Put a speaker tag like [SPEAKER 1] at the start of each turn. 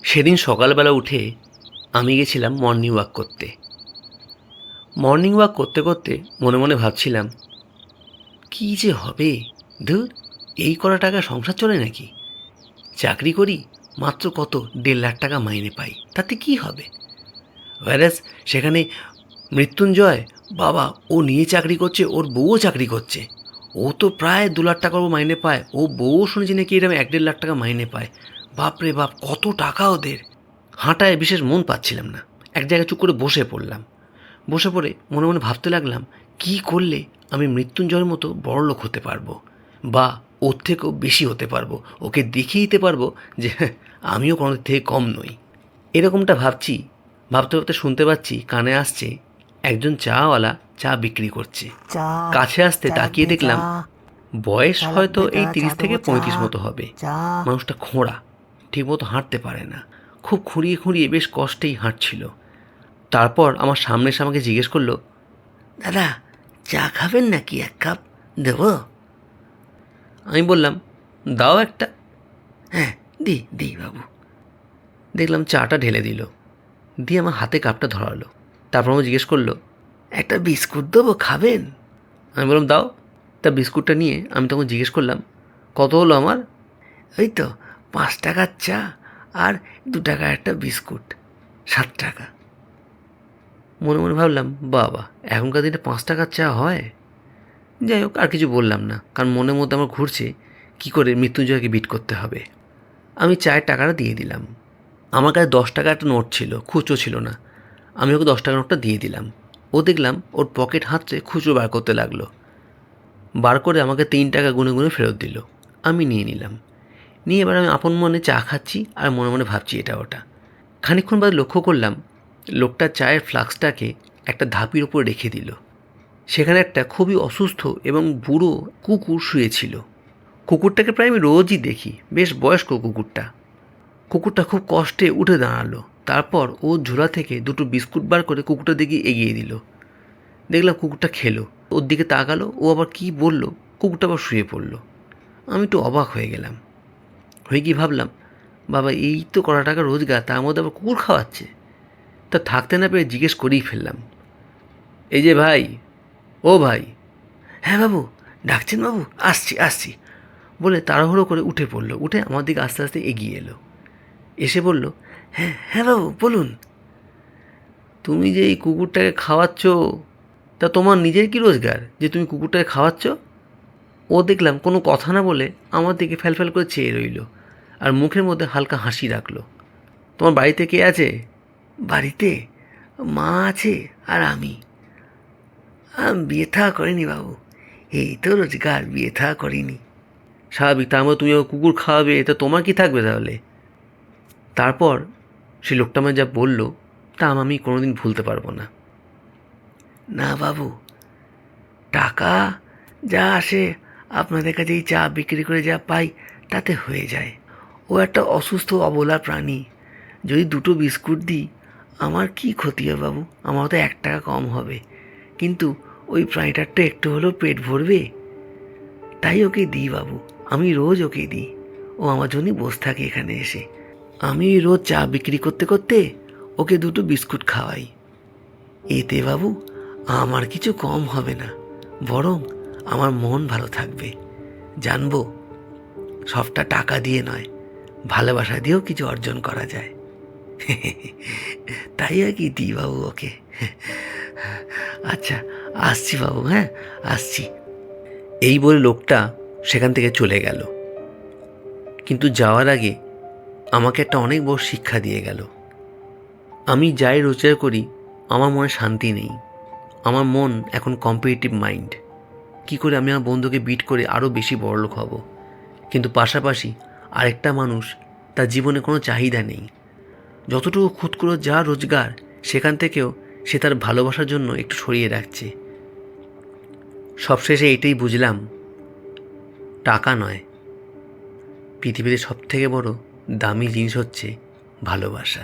[SPEAKER 1] সেদিন সকালবেলা উঠে আমি গেছিলাম মর্নিং ওয়াক করতে। মর্নিং ওয়াক করতে করতে মনে মনে ভাবছিলাম, কী যে হবে, ধুর, এই করা টাকা সংসার চলে নাকি? চাকরি করি, মাত্র কত 1.5 লাখ টাকা মাইনে পাই, তাতে কি হবে? ভাইরাস সেখানে মৃত্যুঞ্জয়, বাবা, ও নিয়ে চাকরি করছে, ওর বউও চাকরি করছে, ও তো প্রায় 2 লাখ টাকা মাইনে পায়, ও বউও শুনেছি নাকি এরকম 1.5 লাখ টাকা মাইনে পায়। বাপরে বাপ, কত টাকা ওদের! হাঁটায় বিশেষ মন পাচ্ছিলাম না, এক জায়গায় চুপ করে বসে পড়লাম। বসে পড়ে মনে মনে ভাবতে লাগলাম, কি করলে আমি মৃত্যুঞ্জয়ের মতো বড়লোক হতে পারবো, বা ওর থেকেও বেশি হতে পারবো, ওকে দেখিয়ে দিতে পারবো যে হ্যাঁ, আমিও কোনো থেকে কম নই। এরকমটা ভাবছি, ভাবতে ভাবতে শুনতে পাচ্ছি কানে আসছে একজন চাওয়ালা চা বিক্রি করছে।
[SPEAKER 2] চা
[SPEAKER 1] কাছে আসতে তাকিয়ে দেখলাম বয়স হয়তো এই 30 থেকে 35 মতো হবে। মানুষটা খোঁড়া, ঠিকমতো হাঁটতে পারে না, খুব খুঁড়িয়ে খুঁড়িয়ে বেশ কষ্টেই হাঁটছিল। তারপর আমার সামনে এসে আমাকে জিজ্ঞেস করলো, দাদা, চা খাবেন নাকি, 1 কাপ দেবো? আমি বললাম, দাও একটা। হ্যাঁ, দি দি বাবু। দেখলাম চাটা ঢেলে দিল, দিয়ে আমার হাতে কাপটা ধরালো। তারপর আমাকে জিজ্ঞেস করলো, একটা বিস্কুট দেবো, খাবেন? আমি বললাম, দাও। তা বিস্কুটটা নিয়ে আমি তখন জিজ্ঞেস করলাম, কত হলো আমার? ওই তো 5 টাকার চা আর 2 টাকার একটা বিস্কুট, 7 টাকা। মনে মনে ভাবলাম, বাবা, এখনকার দিনে 5 টাকার চা হয়? যাই হোক, আর কিছু বললাম না, কারণ মনের মধ্যে আমার ঘুরছে কী করে মৃত্যুঞ্জয়কে বিট করতে হবে। আমি চায়ের টাকাটা দিয়ে দিলাম। আমার কাছে 10 টাকা একটা নোট ছিল, খুচরো ছিল না। আমি ওকে 10 টাকার নোটটা দিয়ে দিলাম। ও দেখলাম ওর পকেট হাতড়ে খুচরো বার করতে লাগলো। বার করে আমাকে 3 টাকা গুনে গুনে ফেরত দিল। আমি নিয়ে নিলাম। নিয়ে এবার আমি আপন মনে চা খাচ্ছি আর মনে মনে ভাবছি এটা ওটা। খানিকক্ষণ বাদে লক্ষ্য করলাম লোকটা চায়ের ফ্লাস্কটাকে একটা ধাপির ওপর রেখে দিল। সেখানে একটা খুবই অসুস্থ এবং বুড়ো কুকুর শুয়েছিল। কুকুরটাকে প্রায় আমি রোজই দেখি, বেশ বয়স্ক কুকুরটা। কুকুরটা খুব কষ্টে উঠে দাঁড়ালো। তারপর ও ঝোলা থেকে 2টো বিস্কুট বার করে কুকুরটার দিকে এগিয়ে দিল। দেখলাম কুকুরটা খেলো, ওর দিকে তাকালো, ও আবার কী বলল, কুকুরটা আবার শুয়ে পড়ল। আমি একটু অবাক হয়ে গেলাম। হয়ে কি ভাবলাম, বাবা, এই তো কড়া টাকা রোজগার, তার মধ্যে আবার কুকুর খাওয়াচ্ছে। তা থাকতে না পেরে জিজ্ঞেস করেই ফেললাম, এই যে ভাই, ও ভাই। হ্যাঁ বাবু, ডাকছেন বাবু, আসছি আসছি বলে তাড়াহুড়ো করে উঠে পড়লো। উঠে আমার দিকে আস্তে আস্তে এগিয়ে এলো। এসে বলল, হ্যাঁ হ্যাঁ বাবু, বলুন। তুমি যে এই কুকুরটাকে খাওয়াচ্ছ, তা তোমার নিজের কি রোজগার যে তুমি কুকুরটাকে খাওয়াচ্ছ? ও দেখলাম কোনো কথা না বলে আমার দিকে ফ্যালফ্যাল করে চেয়ে রইল, আর মুখের মধ্যে হালকা হাসি রাখলো। তোমার বাড়িতে কে আছে? বাড়িতে মা আছে আর আমি। বিয়ে থা করিনি বাবু, এই তো রোজগার, বিয়ে থা করিনি। স্বাভাবিক, তার মধ্যে তুমি কুকুর খাওয়াবে, তা তোমার কি থাকবে তাহলে? তারপর সে লোকটা আমায় যা বলল তা আমি কোনোদিন ভুলতে পারবো না। না বাবু, টাকা যা আসে আপনাদের কাছে এই চা বিক্রি করে যা পাই তাতে হয়ে যায়। ও একটা অসুস্থ অবলা প্রাণী, যদি 2টো বিস্কুট দিই আমার কি ক্ষতি হবে বাবু? আমার তো 1 টাকা কম হবে, কিন্তু ওই প্রাণীটার তো একটু হলেও পেট ভরবে, তাই ওকে দিই বাবু। আমি রোজ ওকে দিই, ও আমার জন্যই বসে থাকে এখানে এসে। আমি রোজ চা বিক্রি করতে করতে ওকে 2টো বিস্কুট খাওয়াই। এতে বাবু আমার কিছু কম হবে না, বরং আমার মন ভালো থাকবে। জানবো সবটা টাকা দিয়ে নয়, ভালোবাসা দিয়েও কিছু অর্জন করা যায়। তাই আর কি দিই বাবু ওকে। আচ্ছা, আসছি বাবু, হ্যাঁ আসছি। এই বলে লোকটা সেখান থেকে চলে গেল। কিন্তু যাওয়ার আগে আমাকে একটা অনেক বড় শিক্ষা দিয়ে গেল। আমি যাই রোজগার করি আমার মনে শান্তি নেই। আমার মন এখন কম্পিটিটিভ মাইন্ড। কী করে আমি আমার বন্ধুকে বিট করে আরও বেশি বড়লোক হব। কিন্তু পাশাপাশি আরেকটা মানুষ, তার জীবনে কোনো চাহিদা নেই, যতটুকু খুদ করে যা রোজগার সেখান থেকেও সে তার ভালোবাসার জন্য একটু সরিয়ে রাখছে। সবশেষে এটাই বুঝলাম, টাকা নয়, পৃথিবীতে সবথেকে বড় দামি জিনিস হচ্ছে ভালোবাসা।